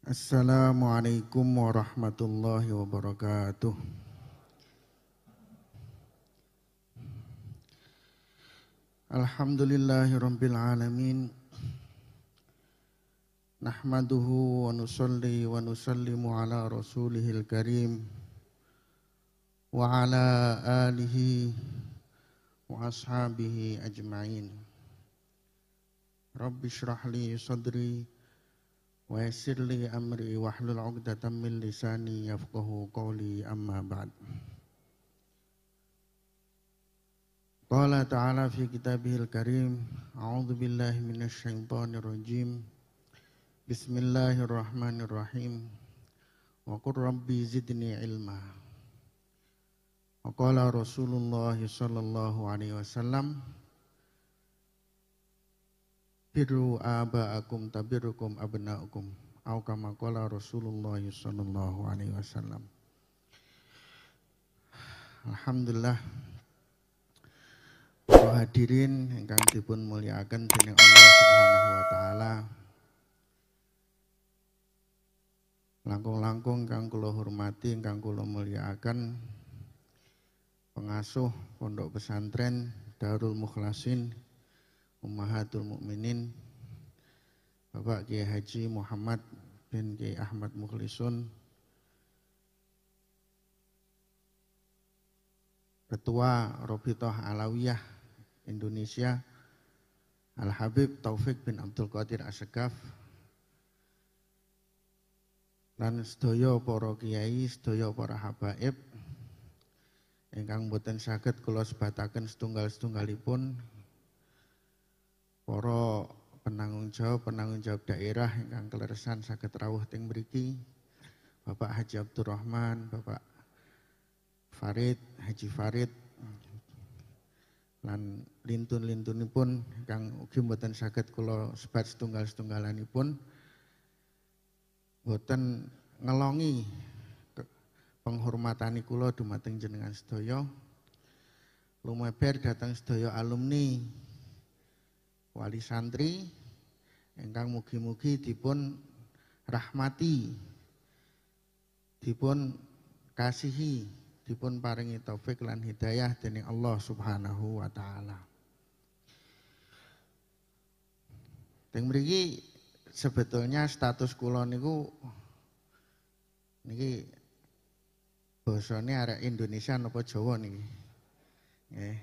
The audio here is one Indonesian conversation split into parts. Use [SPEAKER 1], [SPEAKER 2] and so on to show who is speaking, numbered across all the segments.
[SPEAKER 1] Assalamualaikum warahmatullahi wabarakatuh. Alhamdulillahi rabbil alamin. Nahmaduhu wa nusalli wa nusallimu ala rasulihil karim wa ala alihi wa ashabihi ajma'in. Rabbi shrah li sadri wa yassir li amri wahlul 'uqdatam min lisani yafqahu qawli, amma ba'd. Qala ta'ala fi kitabihil karim, a'udzu billahi minasy syaithanir rajim. Bismillahirrahmanirrahim. Wa qur rabbi zidni ilma. Wa qala Rasulullah sallallahu alaihi wasallam, birru aba'akum tabirrukum abna'ukum, au kama qala Rasulullah sallallahu alaihi wasallam. Alhamdulillah, para hadirin ingkang dipun mulyakaken dening Allah Subhanahu wa taala. Langkung-langkung kang kula hormati, ingkang kula mulyakaken pengasuh Pondok Pesantren Darul Mukhlasin Ummahatul Mukminin Bapak Kiai Haji Muhammad bin Kiai Ahmad Mukhlisun, Ketua Robitoh Alawiyah Indonesia Al-Habib Taufik bin Abdul Qadir Assegaf, lan sedaya para kiai, sedaya para habaib ingkang boten saged kula sebataken setunggal-setunggalipun, para penanggung jawab daerah ingkang kleresan saged rawuh teng mriki, Bapak Haji Abdurrahman, Bapak Farid, Haji Farid, lan lintun-lintunipun ingkang ugi mboten saged kula sebat setunggal-setunggalanipun, boten ngelongi penghormatani kula dumateng jenengan sedaya, lumeber dhateng sedaya alumni wali santri ingkang mugi-mugi dipun rahmati, dipun kasihi, dipun paringi taufik lan hidayah dening Allah Subhanahu wa taala. Teng mriki sebetulnya status kula niku niki basane arek Indonesia napa Jawa niki. Nggih.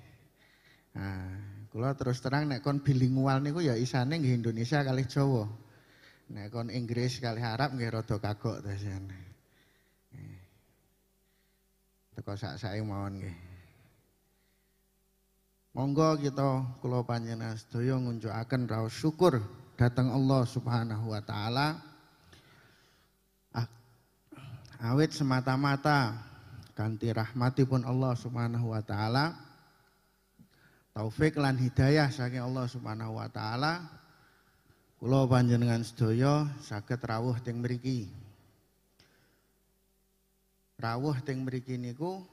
[SPEAKER 1] Nah, kula terus terang nek kon bilingual niku ya isane nggih Indonesia kalih Jawa. Nek kon Inggris kalih Arab nggih rada kagok ta jan. Teko sak-sake mawon nggih. Monggo kita kula panjenengan sedaya ngunjukaken raos syukur dhateng Allah Subhanahu wa taala. Awit semata-mata kanthi rahmatipun Allah Subhanahu wa taala, taufik lan hidayah saking Allah Subhanahu wa taala, kula panjenengan sedaya saged rawuh teng mriki. Rawuh teng mriki niku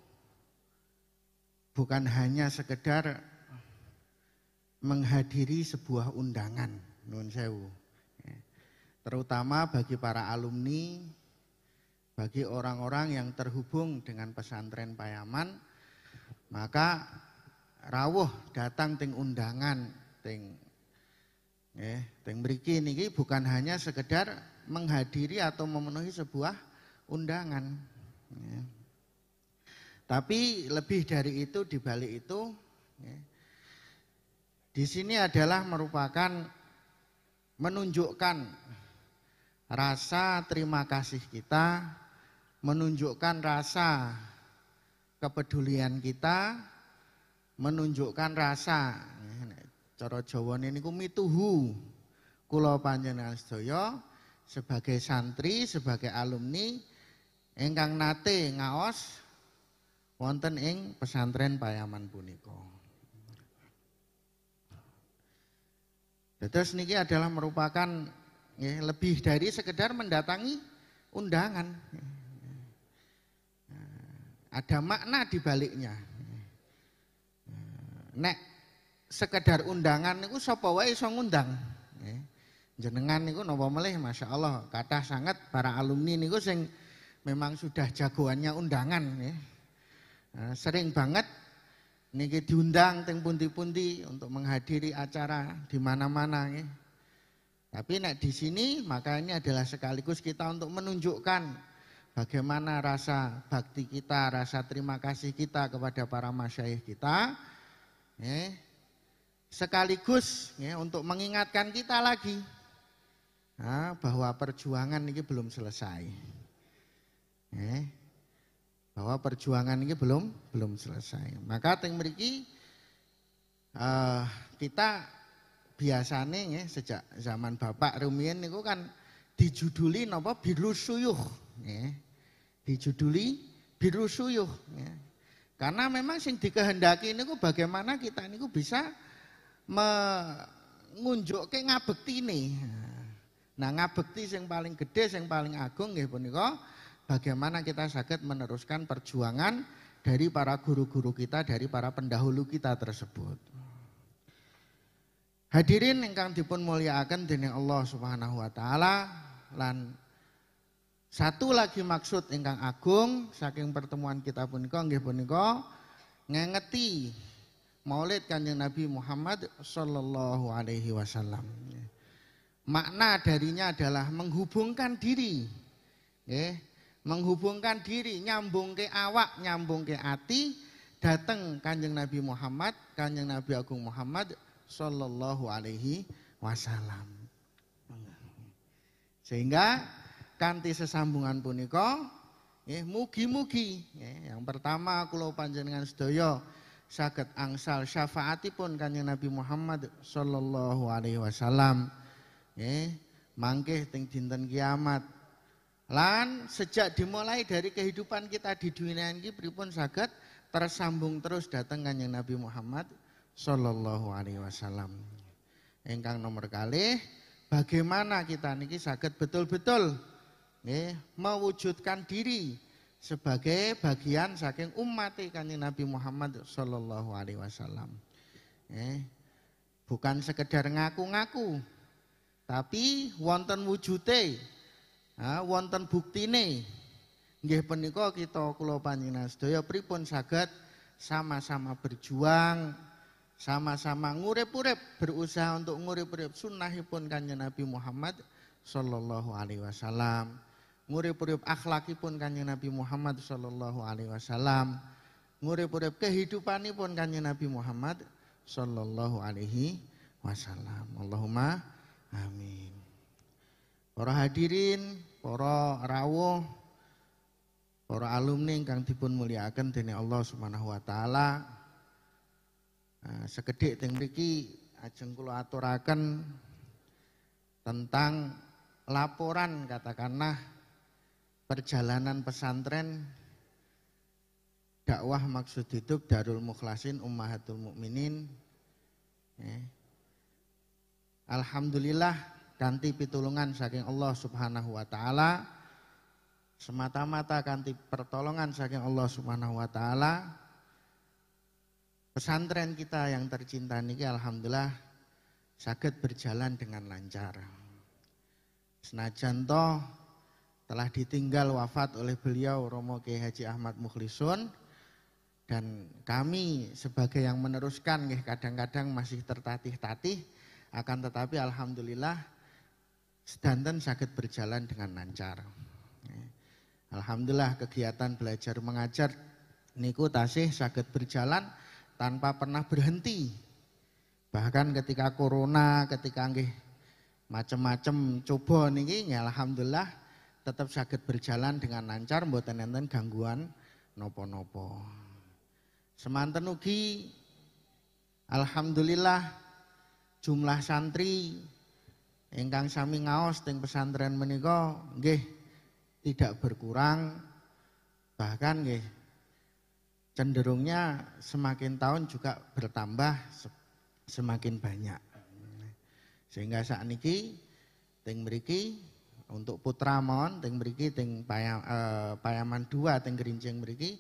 [SPEAKER 1] bukan hanya sekedar menghadiri sebuah undangan, nuwun sewu. Terutama bagi para alumni, bagi orang-orang yang terhubung dengan pesantren Payaman, maka rawuh datang teng undangan teng mriki niki bukan hanya sekedar menghadiri atau memenuhi sebuah undangan. Tapi lebih dari itu, di balik itu, di sini adalah merupakan menunjukkan rasa terima kasih kita, menunjukkan rasa kepedulian kita, menunjukkan rasa cara Jawane niku mituhu kula panjenengan sedaya sebagai santri, sebagai alumni ingkang nate ngaos wonten ing pesantren Payaman punika. Terus niki adalah merupakan lebih dari sekedar mendatangi undangan. Ada makna di baliknya. Nek sekedar undangan niku sapa wae iso ngundang. Jenengan niku napa melih masyaallah kathah sangat para alumni niku sing memang sudah jagoannya undangan ya. Sering banget niki diundang teng pundi-pundi untuk menghadiri acara di mana-mana ya. Tapi nek di sini maka ini adalah sekaligus kita untuk menunjukkan bagaimana rasa bakti kita, rasa terima kasih kita kepada para masyayikh kita. Ya. Sekaligus ya, untuk mengingatkan kita lagi bahwa perjuangan ini belum selesai. Bahwa perjuangan ini belum selesai. Maka teng mriki kita biasanya ya, sejak zaman Bapak rumiyin niku kan dijuduli napa Birrus Shuyukh. Dijuduli Birrus Shuyukh. Karena memang sing dikehendaki niku bagaimana kita niku bisa mengunjukke ngabektine. Nah ngabekti yang paling gede, yang paling agung nggih punika bagaimana kita saged meneruskan perjuangan dari para guru-guru kita, dari para pendahulu kita tersebut. Hadirin ingkang dipun mulyakaken dening Allah Subhanahu wa taala, lan satu lagi maksud ingkang agung saking pertemuan kita punika nggih punika ngengeti Maulid Kanjeng Nabi Muhammad sallallahu alaihi wasallam. Makna darinya adalah menghubungkan diri. Menghubungkan diri, nyambung ke awak, nyambung ke ati, datang Kanjeng Nabi Muhammad, Kanjeng Nabi Agung Muhammad sallallahu alaihi wasallam. Sehingga kanthi sesambungan punika mugi-mugi yang pertama kula panjenengan sedaya saged angsal syafaatipun Kanjeng Nabi Muhammad sallallahu alaihi wasallam. Mangkih teng dinten kiamat. Lan sejak dimulai dari kehidupan kita di dunia ini pripun saged tersambung terus datang Kanjeng Nabi Muhammad sallallahu alaihi wasallam. Ingkang nomor kalih, bagaimana kita niki saged betul-betul mewujudkan diri sebagai bagian saking umat Kanjeng Nabi Muhammad sallallahu alaihi wasallam. Bukan sekedar ngaku-ngaku, tapi wonten wujude, wonten buktine. Nggih punika kita kula panjenengan sedaya pripun saged sama-sama berjuang, sama-sama ngurip-urip, berusaha untuk ngurip-urip sunnahipun Kanjeng Nabi Muhammad sallallahu alaihi wasallam. Ngurip-urip akhlakipun Kanjeng Nabi Muhammad sallallahu alaihi wasallam. Ngurip-urip kehidupanipun Kanjeng Nabi Muhammad sallallahu alaihi wasallam. Allahumma amin. Para hadirin, para rawuh, para alumni ingkang dipun mulyakaken dening Allah Subhanahu wa taala. Sekedhik teng mriki ajeng kula aturaken tentang laporan katakanlah perjalanan pesantren dakwah maksud hidup Darul Mukhlasin Ummahatul Mukminin. Alhamdulillah kanthi pitulungan saking Allah Subhanahu wa taala, semata-mata kanthi pertolongan saking Allah Subhanahu wa taala, pesantren kita yang tercinta niki alhamdulillah saged berjalan dengan lancar. Senajan toh telah ditinggal wafat oleh beliau Romo Kiai Haji Ahmad Mukhlisun, dan kami sebagai yang meneruskan kadang-kadang masih tertatih-tatih, akan tetapi alhamdulillah sedanten saged berjalan dengan lancar. Alhamdulillah kegiatan belajar mengajar niku tasih saged berjalan tanpa pernah berhenti. Bahkan ketika corona, ketika nggih macam-macam coba niki alhamdulillah tetap saged berjalan dengan lancar, mboten enten gangguan napa-napa. Semanten ugi alhamdulillah jumlah santri ingkang sami ngaos teng pesantren menika nggih tidak berkurang, bahkan nggih cenderungnya semakin tahun juga bertambah semakin banyak. Sehingga sakniki teng mriki untuk putra mawon teng mriki teng Payaman 2 teng Gerincing mriki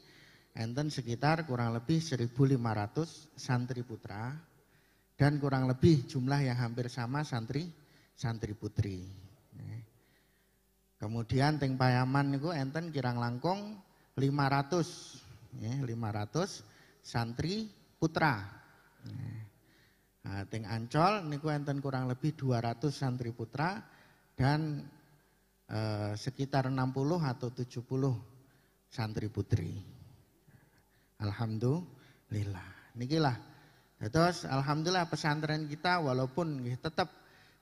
[SPEAKER 1] enten sekitar kurang lebih 1.500 santri putra dan kurang lebih jumlah yang hampir sama santri santri putri. Kemudian teng Payaman niku enten kirang langkung 500 500 santri putra. Nah, teng Ancol niku enten kurang lebih 200 santri putra dan sekitar 60 atau 70 santri putri. Alhamdulillah. Nikilah. Terus alhamdulillah pesantren kita walaupun tetap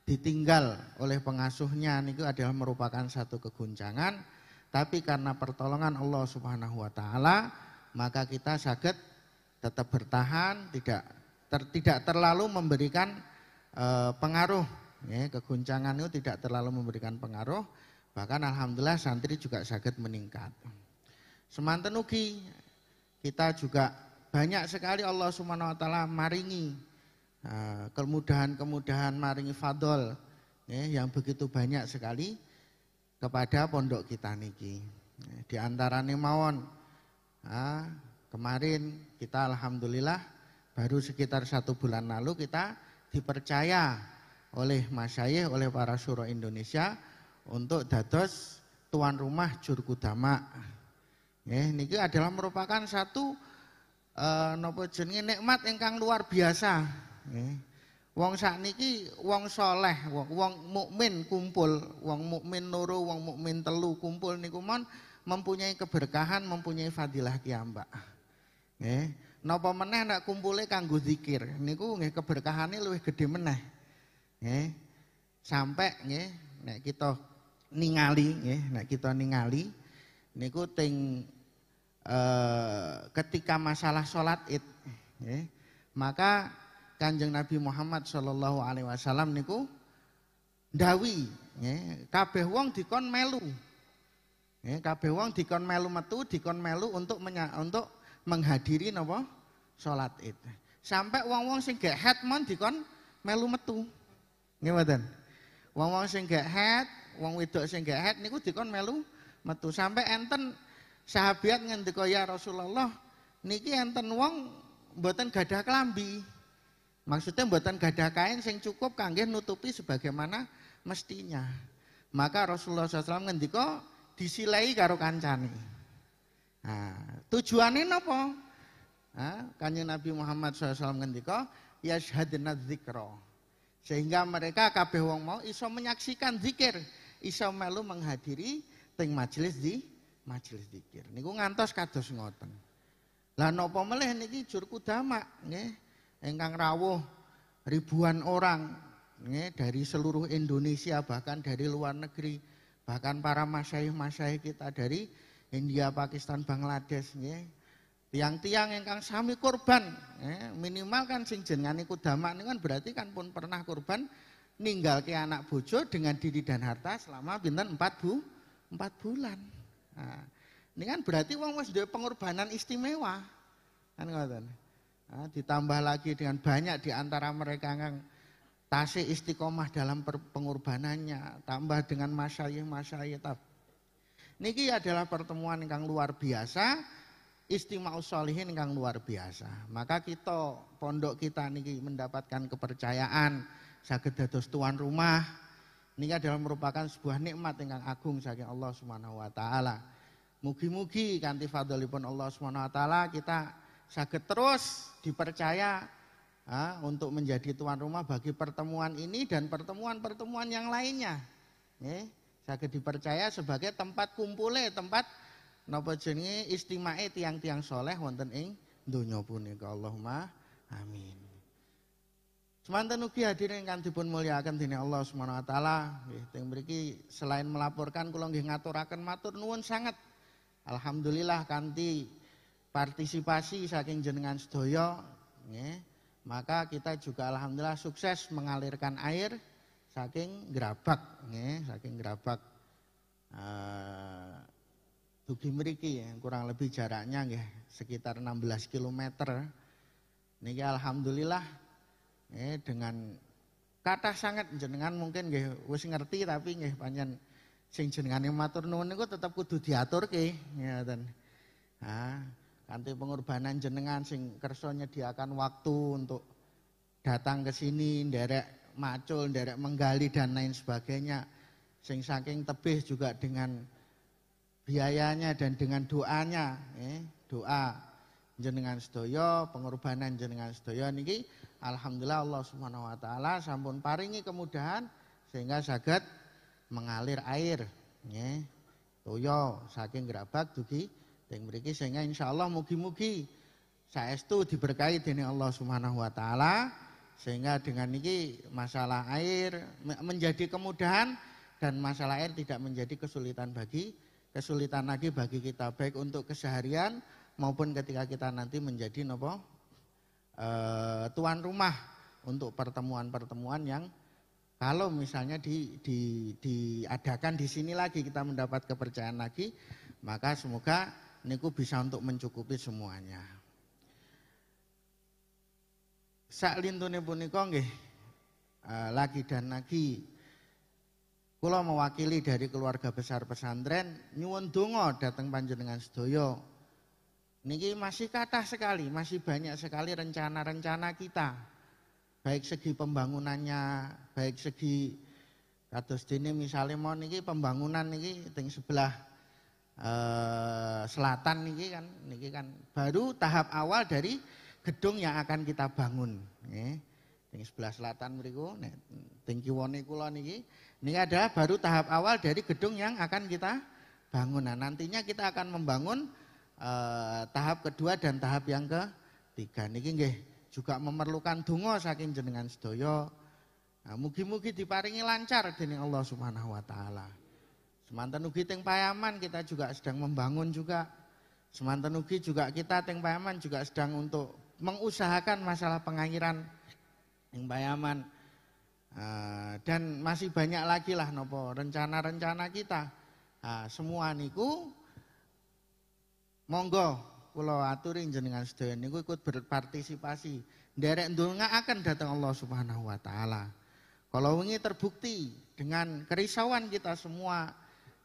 [SPEAKER 1] ditinggal oleh pengasuhnya niku adalah merupakan satu keguncangan, tapi karena pertolongan Allah Subhanahu wa taala maka kita saged tetap bertahan, tidak terlalu memberikan pengaruh keguncangan itu tidak terlalu memberikan pengaruh, bahkan alhamdulillah santri juga saged meningkat. Semanten ugi kita juga banyak sekali Allah Subhanahu wa taala maringi kemudahan-kemudahan, maringi fadol yang begitu banyak sekali kepada pondok kita niki. Di antaranya mawon kemarin kita alhamdulillah baru sekitar 1 bulan lalu kita dipercaya oleh masyayikh, oleh para syuro Indonesia untuk dados tuan rumah Jurkudama. Niki adalah merupakan satu napa jenenge nikmat ingkang luar biasa. Wong sakniki wong soleh, wong mukmin kumpul, wong mukmin loro, wong mukmin telu kumpul niku mon mempunyai keberkahan, mempunyai fadilah kiambak. Napa meneh nek kumpule kanggo zikir niku nggih keberkahane luwih gedhe meneh. Sampai nek kita ningali niku ting ketika masalah salat Id maka Kanjeng Nabi Muhammad sallallahu alaihi wasallam niku ndawi kabeh wong dikon melu. Kabeh wong dikon melu metu, dikon melu untuk menghadiri napa salat Id. Sampai wong-wong sing gak haid mon dikon melu metu. Nggih mboten? Wong-wong sing gak haid, wong wedok sing gak haid niku dikon melu metu. Sampai enten sahabat ngendika ya Rasulullah niki enten wong mboten gadah klambi. Maksudnya mboten gadah kain sing cukup kangge nutupi sebagaimana mestinya. Maka Rasulullah SAW ngendika disilai karo kancane. Nah, tujuane napa? Kanjeng Nabi Muhammad SAW ngendika yashhadna dzikra. Sehingga mereka kabeh wong mau iso menyaksikan zikir, iso melu menghadiri teng majelis zikir. Niku ngantos kados ngoten. Lah napa melih niki Jurkudama nggih ingkang rawuh ribuan orang dari seluruh Indonesia bahkan dari luar negeri, bahkan para masyayikh kita dari India, Pakistan, Bangladesh tiang-tiang ingkang sami kurban minimal kan sing jenengane kudama niku kan berarti kan pun pernah kurban ninggalke anak bojo dengan diri dan harta selama pinten 4 bulan. Nah, ini kan berarti wong wis duwe pengorbanan istimewa. Kan ngoten. Ditambah lagi dengan banyak di antara mereka yang tasih istiqomah dalam pengorbanannya, tambah dengan masyayikh. Niki adalah pertemuan yang luar biasa, istima'us sholihin yang luar biasa. Maka kita pondok kita niki mendapatkan kepercayaan saged dados tuan rumah. Niki adalah merupakan sebuah nikmat ingkang agung saking Allah Subhanahu wa taala. Mugi-mugi kanthi fadlipun Allah Subhanahu wa taala kita saged terus dipercaya untuk menjadi tuan rumah bagi pertemuan ini dan pertemuan-pertemuan yang lainnya. Saged dipercaya sebagai tempat kumpule, tempat napa jenenge istimae tiang-tiang soleh wonten ing donya punika. Allahumma amin. Semanten ugi hadirin ingkang dipun mulyakaken dening Allah Subhanahu wa taala, nggih teng mriki selain melaporkan kula nggih ngaturaken matur nuwun sanget. Alhamdulillah kanthi partisipasi saking jenengan sedaya maka kita juga alhamdulillah sukses mengalirkan air saking Grabak saking Grabak dugi mriki kurang lebih jaraknya sekitar 16 km. Niki alhamdulillah dengan kathah sangat jenengan mungkin wis ngerti tapi pancen sing jenengane matur nuwun niku tetep kudu diaturke ngoten. Kanthi pengorbanan jenengan sing kersa nyediakan waktu untuk datang ke sini nderek macul, nderek menggali dan lain sebagainya. Sing saking tebih juga dengan biayanya dan dengan doanya, doa jenengan sedaya, pengorbanan jenengan sedaya niki alhamdulillah Allah Subhanahu wa taala sampun paringi kemudahan sehingga saged mengalir air nggih. Toya saking Grabag dugi teng mriki sehingga insyaallah mugi-mugi saestu diberkahi dening Allah Subhanahu wa taala sehingga dengan niki masalah air menjadi kemudahan dan masalah air tidak menjadi kesulitan lagi bagi kita baik untuk keseharian maupun ketika kita nanti menjadi tuan rumah untuk pertemuan-pertemuan yang kalau misalnya diadakan di sini lagi kita mendapat kepercayaan lagi, maka semoga niku bisa untuk mencukupi semuanya. Saklintune punika nggih lagi dan lagi kula mewakili dari keluarga besar pesantren nyuwun donga dhateng panjenengan sedaya. Niki masih kathah sekali, masih banyak sekali rencana-rencana kita. Baik segi pembangunannya, baik segi kados dene misale mau niki pembangunan niki teng sebelah selatan niki kan baru tahap awal dari gedung yang akan kita bangun nggih. Teng sebelah selatan mriku nek teng kiwane kula niki adalah baru tahap awal dari gedung yang akan kita bangun. Nah, nantinya kita akan membangun tahap kedua dan tahap yang ketiga niki nggih juga memerlukan donga saking jenengan sedaya. Nah, mugi-mugi diparingi lancar dening Allah Subhanahu wa taala. Semanten ugi teng Payaman kita juga sedang membangun juga. Semanten ugi juga kita teng Payaman juga sedang untuk mengusahakan masalah pengairan teng Payaman. Dan masih banyak lagi lah nopo rencana-rencana kita. Semua niku monggo kula aturi jenengan sedaya niku ikut berpartisipasi nderek ndongaaken dhateng Allah Subhanahu wa taala. Kalau wingi terbukti dengan kerisauan kita semua,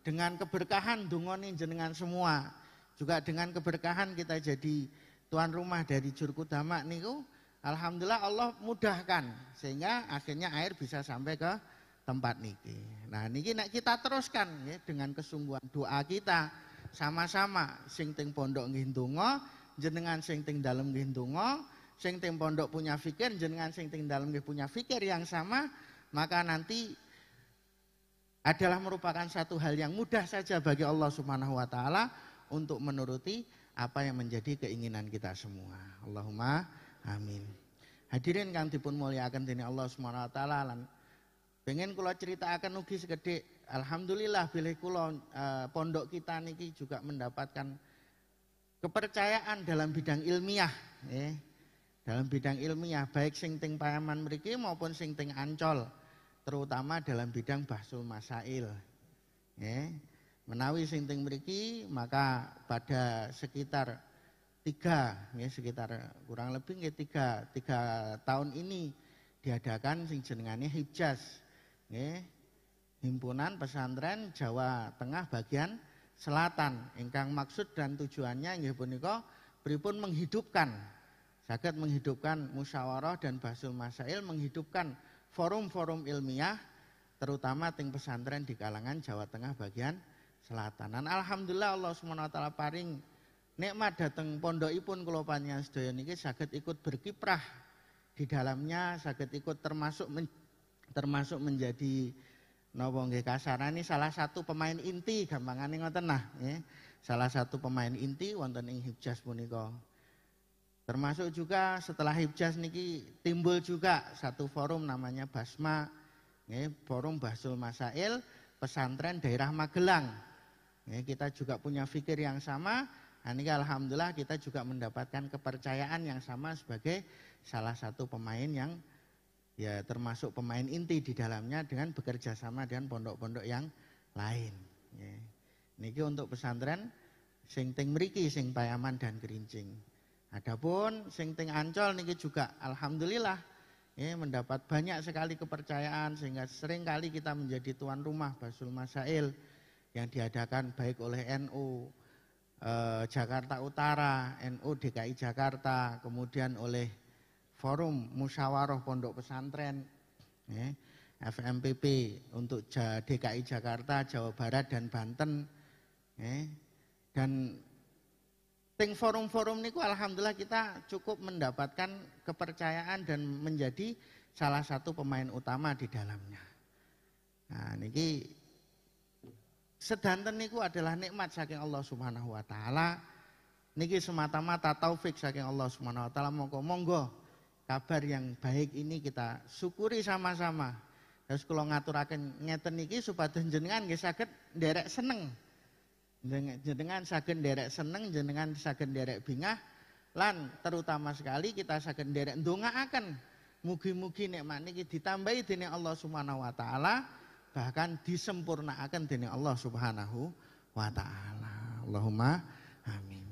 [SPEAKER 1] dengan keberkahan dongane jenengan semua, juga dengan keberkahan kita jadi tuan rumah dari Jurkudama niku, alhamdulillah Allah mudahkan sehingga akhirnya air bisa sampai ke tempat niki. Nah niki nek kita teruskan ya, dengan kesungguhan doa kita sama-sama sing teng pondok nggih ndonga, jenengan sing teng dalem nggih ndonga, sing teng pondok punya fikir, jenengan sing teng dalem nggih punya fikir yang sama, maka nanti adalah merupakan satu hal yang mudah saja bagi Allah Subhanahu wa taala untuk menuruti apa yang menjadi keinginan kita semua. Allahumma amin. Hadirin kang dipun mulyakaken dening Allah Subhanahu wa taala lan pengen kula critakaken ugi sekedhik alhamdulillah bilih kula pondok kita niki juga mendapatkan kepercayaan dalam bidang ilmiah dalam bidang ilmiah baik sing teng Payaman mriki maupun sing teng Ancol terutama dalam bidang bahsul masail menawi sing teng mriki maka pada sekitar sekitar kurang lebih tiga tahun ini diadakan sing jenengane Hibjas Himpunan Pesantren Jawa Tengah bagian Selatan ingkang maksud dan tujuannya inggih punika pripun menghidupkan saged menghidupkan musyawarah dan bahsul masail, menghidupkan forum-forum ilmiah terutama teng pesantren di kalangan Jawa Tengah bagian Selatan. Dan alhamdulillah Allah Subhanahu wa taala paring nikmat dateng pondokipun kula panjenengan sedaya niki saged ikut berkiprah di dalamnya, saged ikut termasuk menjadi napa nggih kasarane salah satu pemain inti gampangane ngoten nah salah satu pemain inti wonten ing Hibjas punika. Termasuk juga setelah Hibjas niki timbul juga satu forum namanya Basma Forum Bahsul Masail Pesantren Daerah Magelang. Kita juga punya fikir yang sama. Nah, ini alhamdulillah kita juga mendapatkan kepercayaan yang sama sebagai salah satu pemain yang ya termasuk pemain inti di dalamnya dengan bekerja sama dengan pondok-pondok yang lain. Niki untuk pesantren sing teng mriki sing Payaman dan Kerincing. Adapun sing teng Ancol niki juga alhamdulillah mendapat banyak sekali kepercayaan sehingga sering kali kita menjadi tuan rumah Bahsul Masail yang diadakan baik oleh NU Jakarta Utara, NU DKI Jakarta, kemudian oleh Forum Musyawarah Pondok Pesantren, nggih. FMPP untuk DKI Jakarta, Jawa Barat dan Banten. Dan ting forum-forum niku alhamdulillah kita cukup mendapatkan kepercayaan dan menjadi salah satu pemain utama di dalamnya. Nah, niki sedanten niku adalah nikmat saking Allah Subhanahu wa taala. Niki semata-mata taufik saking Allah Subhanahu wa taala. Monggo kabar yang baik ini kita syukuri sama-sama. Terus kula ngaturaken ngeten niki supados jenengan nggih saged nderek seneng. Jenengan saged nderek seneng, jenengan saged nderek bingah lan terutama sekali kita saged nderek ndongaaken mugi-mugi nikmat niki ditambahi dening Allah Subhanahu wa taala, bahkan disempurnaaken dening Allah Subhanahu wa taala. Allahumma amin.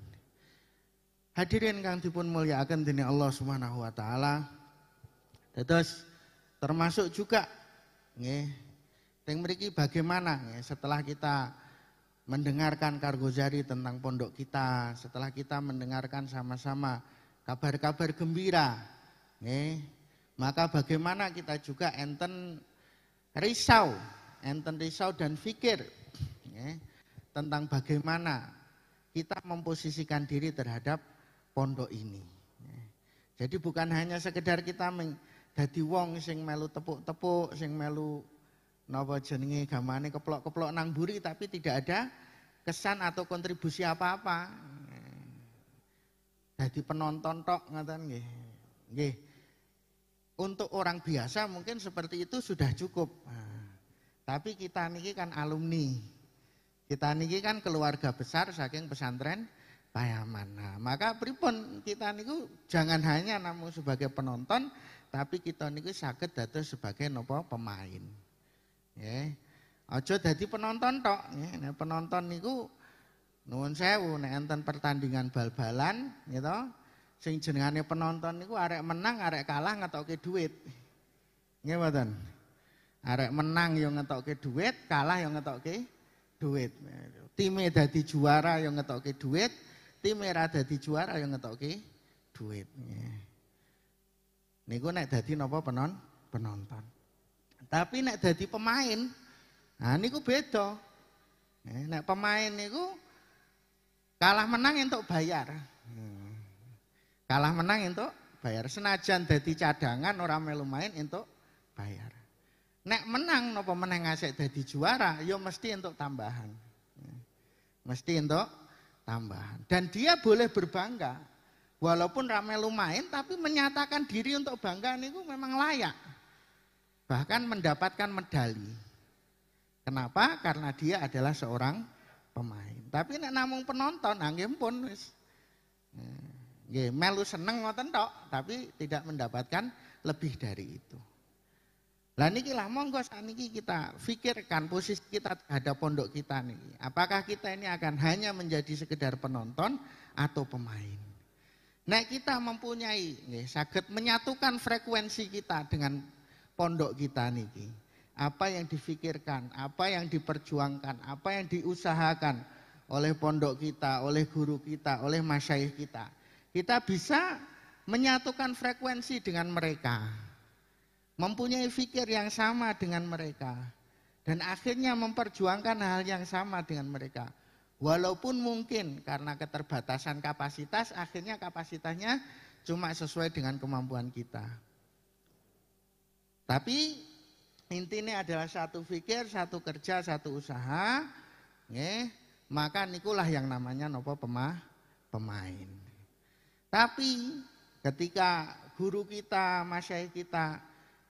[SPEAKER 1] Hadirin kang dipun mulyakaken dening Allah Subhanahu wa taala. Terus termasuk juga nggih, teng mriki bagaimana nggih, setelah kita mendengarkan Kargozari tentang pondok kita, setelah kita mendengarkan sama-sama kabar-kabar gembira, nggih, maka bagaimana kita juga enten risau dan fikir nggih, tentang bagaimana kita memposisikan diri terhadap pondok ini. Jadi bukan hanya sekedar kita dadi wong sing melu tepuk-tepuk, sing melu napa jenenge gamane keplok-keplok nang mburi, tapi tidak ada kesan atau kontribusi apa-apa. Dadi penonton tok ngoten nggih. Nggih. Untuk orang biasa mungkin seperti itu sudah cukup. Tapi kita niki kan alumni. Kita niki kan keluarga besar saking pesantren Payaman. Nah, maka pripun kita niku jangan hanya namun sebagai penonton, tapi kita niku saged dados sebagai napa pemain. Nggih. Aja dadi penonton tok, nggih. Nek penonton niku nuwun sewu nek enten pertandingan bal-balan, gitu. Sing jenengane penonton niku arek menang, arek kalah ngetokke dhuwit. Nggih mboten? Arek menang yo ngetokke dhuwit, kalah yo ngetokke dhuwit. Time dadi juara yo ngetokke dhuwit, time ra dadi juara yo ngetokke dhuwit. Niku nek dadi napa penonton. Tapi nek dadi pemain, nah niku beda. Nek pemain niku kalah menang entuk bayar. Kalah menang entuk bayar. Senajan dadi cadangan ora melu main entuk bayar. Nek menang napa meneh ngasih dadi juara, ya mesti entuk tambahan. Mesti entuk tambahan. Dan dia boleh berbangga. Walaupun ramai lumayan, tapi menyatakan diri untuk bangga niku memang layak. Bahkan mendapatkan medali. Kenapa? Karena dia adalah seorang pemain. Tapi nek namung penonton, nggih pun wis. Nggih, melu seneng ngoten tok, tapi tidak mendapatkan lebih dari itu. Lah niki lah monggo sakniki kita pikirkan posisi kita terhadap pondok kita niki. Apakah kita ini akan hanya menjadi sekedar penonton atau pemain? Nek kita mempunyai, saged menyatukan frekuensi kita dengan pondok kita niki. Apa yang difikirkan, apa yang diperjuangkan, apa yang diusahakan oleh pondok kita, oleh guru kita, oleh masyayikh kita. Kita bisa menyatukan frekuensi dengan mereka. Mempunyai fikir yang sama dengan mereka. Dan akhirnya memperjuangkan hal yang sama dengan mereka. Walaupun mungkin karena keterbatasan kapasitas, akhirnya kapasitasnya cuma sesuai dengan kemampuan kita. Tapi intinya adalah satu fikir, satu kerja, satu usaha. Maka nikulah yang namanya nopo pemain. Tapi ketika guru kita, masyayikh kita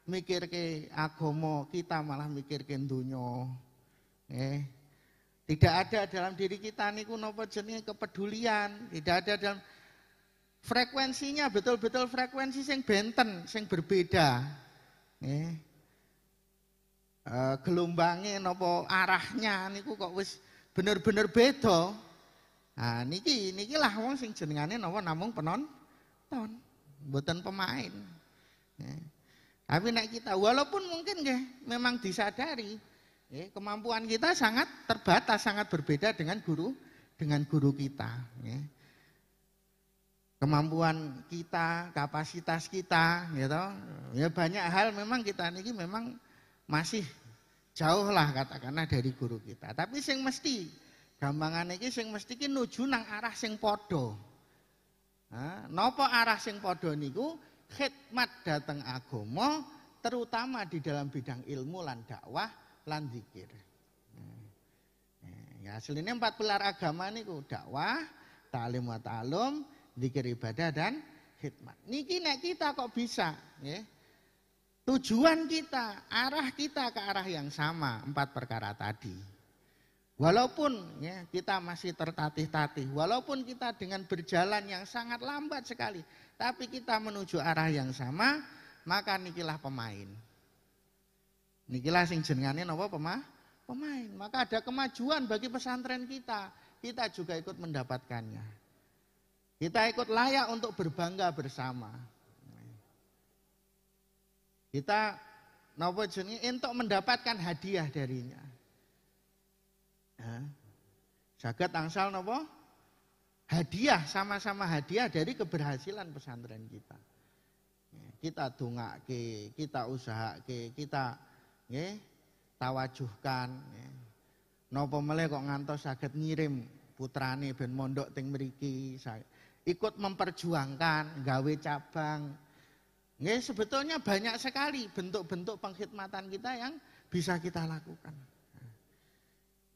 [SPEAKER 1] mikir ke agama, kita malah mikir ke dunya. Tidak ada dalam diri kita niku napa jenenge kepedulian, tidak ada dalam frekuensinya betul-betul frekuensi sing benten, sing berbeda. Gelombangnya napa arahnya niku kok wis bener-bener beda. Nah niki lah wong sing jenengane napa namung penonton, mboten pemain. Tapi nek kita walaupun mungkin nggih memang disadari kemampuan kita sangat terbatas, sangat berbeda dengan guru kita. kemampuan kita, kapasitas kita, gitu. Ya banyak hal memang kita niki memang masih jauh lah katakanlah dari guru kita. Tapi sing mesti gampangan iki sing mesti ki nuju nang arah sing padha. Napa arah sing padha niku khidmat dhateng agama terutama di dalam bidang ilmu lan dakwah lan zikir. Ya aslinya 4 pilar agama niku dakwah, ta'lim wa ta'allum, zikir ibadah dan khidmat. Niki nek kita kok bisa, ya. Tujuan kita, arah kita ke arah yang sama, 4 perkara tadi. Walaupun ya, kita masih tertatih-tatih, walaupun kita dengan berjalan yang sangat lambat sekali, tapi kita menuju arah yang sama, maka nikilah pemain. Nikilah sing jenengane napa pemain. Maka ada kemajuan bagi pesantren kita. Kita juga ikut mendapatkannya. Kita ikut layak untuk berbangga bersama. Kita napa jenenge entuk mendapatkan hadiah darinya. Saged angsal napa? Hadiah, sama-sama hadiah dari keberhasilan pesantren kita. Kita dongake, kita usahake, kita nggih tawajuhkan. Napa meneh kok ngantos saged ngirim putrane ben mondok teng mriki, ikut memperjuangkan, gawe cabang. Nggih, sebetulnya banyak sekali bentuk-bentuk pengkhidmatan kita yang bisa kita lakukan.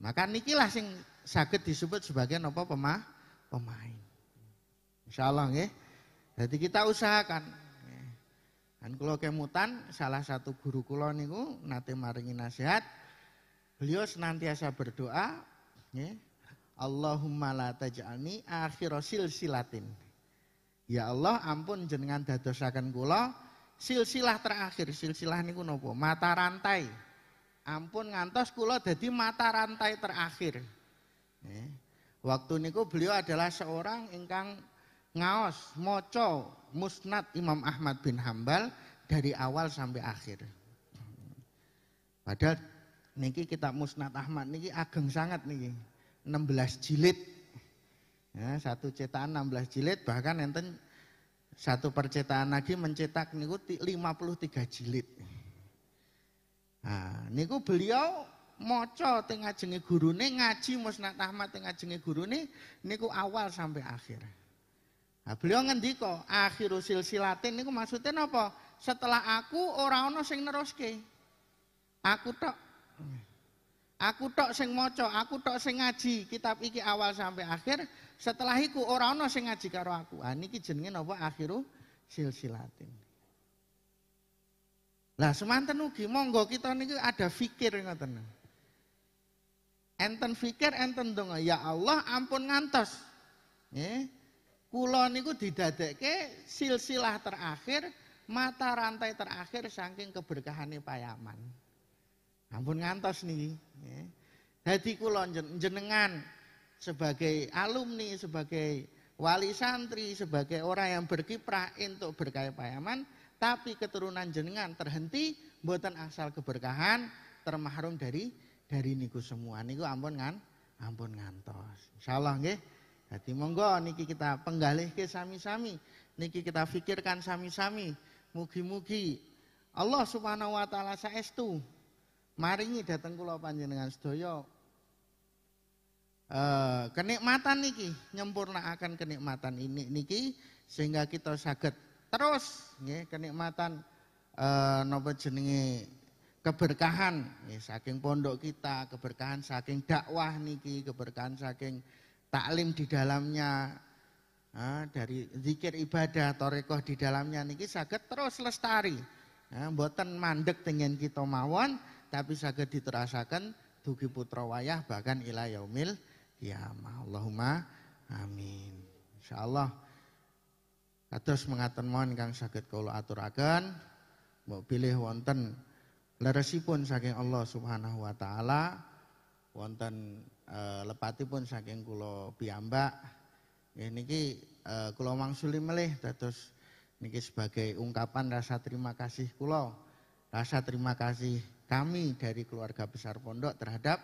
[SPEAKER 1] Maka nikilah sing saged disebut sebagai napa pemain. Insyaallah nggih. Jadi kita usahakan. Dan kula kemutan salah satu guru kula niku nate maringi nasihat. Beliau senantiasa berdoa, nggih. Allahumma la taj'alni akhir silsilatin. Ya Allah, ampun jenengan dadosaken kula silsilah terakhir. Silsilah niku napa? Mata rantai. Ampun ngantos kula dadi mata rantai terakhir. Waktu niku beliau adalah seorang ingkang ngaos maca Musnad Imam Ahmad bin Hambal dari awal sampai akhir. Padahal niki kitab Musnad Ahmad niki ageng sangat niki. 16 jilid. Ya, satu cetakan 16 jilid, bahkan enten satu percetakan lagi mencetak niku 53 jilid. Nah, niku beliau maca teng ngajenge gurune, ngaji Musnad Ahmad teng ngajenge gurune niku awal sampai akhir. Nah, beliau ngendika akhiru silsilatin niku maksudnya napa? Setelah aku ora ana sing neruske. Aku tok sing maca, aku tok sing ngaji kitab iki awal sampai akhir. Setelah iku ora ana sing ngaji karo aku. Ah niki jenenge napa? Akhiru silsilatin. Lah semanten ugi monggo kita niki ada fikir ngoten. Enten fikir enten donga, ya Allah ampun ngantos. Nggih. Kula niku didadekke silsilah terakhir, mata rantai terakhir saking keberkahane payaman. Ampun ngantos niki. Dadi kula jenengan sebagai alumni, sebagai wali santri, sebagai orang yang berkiprah untuk berkah payaman, tapi keturunan jenengan terhenti, mboten asal keberkahan, termahrum dari niku semua. Niku ampun ngantos. Insyaallah nggih. Dadi monggo niki kita penggalihke sami-sami, niki kita fikirkan sami-sami. Mugi-mugi Allah Subhanahu wa taala saestu maringi dhateng kula panjenengan sedaya kenikmatan niki, nyempurnaaken kenikmatan ini niki sehingga kita saged terus nggih kenikmatan napa jenenge keberkahan nggih saking pondok kita, keberkahan saking dakwah niki, keberkahan saking taklim di dalamnya, dari zikir ibadah, thariqah di dalamnya niki saged terus lestari. Mboten mandek dengan kita mawon, tapi saged diterasaken dugi putra wayah bahkan ila yaumil qiyamah. Allahumma amin. Insyaallah kados mengaten mawon ingkang saged kula aturaken, mbok pilih wonten leresipun saking Allah Subhanahu wa taala, wonten lepatipun saking kula piyambak. Niki kula mangsuli melih dados niki sebagai ungkapan rasa terima kasih kula, rasa terima kasih kami dari keluarga besar pondok terhadap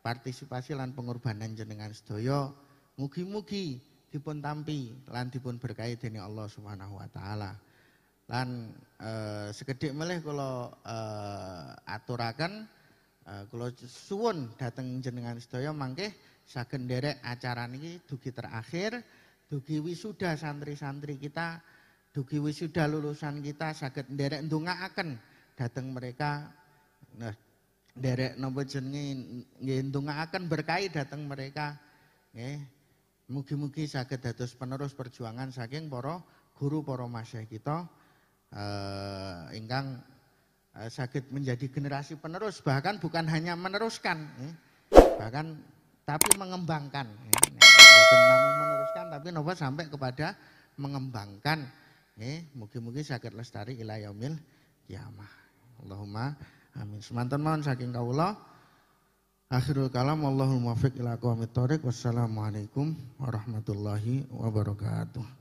[SPEAKER 1] partisipasi lan pengorbanan jenengan sedaya. Mugi-mugi dipun tampi lan dipun berkahi dening Allah Subhanahu wa taala. Lan sekedhik melih kula aturaken kula suwun dhateng jenengan sedaya mangke saged nderek acara niki dugi terakhir, dugi wisuda santri-santri kita, dugi wisuda lulusan kita saged nderek ndongaaken dhateng mereka. Nah, nderek napa jenenge nggih ndongaaken berkahi dhateng mereka. Nggih. Mugi-mugi saged dados penerus perjuangan saking para guru para masyayikh kita ingkang saged menjadi generasi penerus, bahkan bukan hanya meneruskan, bahkan tapi mengembangkan. Bukan namung meneruskan tapi napa sampai kepada mengembangkan. Mugi-mugi saged lestari ila yaumil qiyamah. Allahumma amin. Semanten mawon saking kawula. Akhirul kalam, wallahul muwaffiq ila aqwamit thoriq. Wassalamualaikum warahmatullahi wabarakatuh.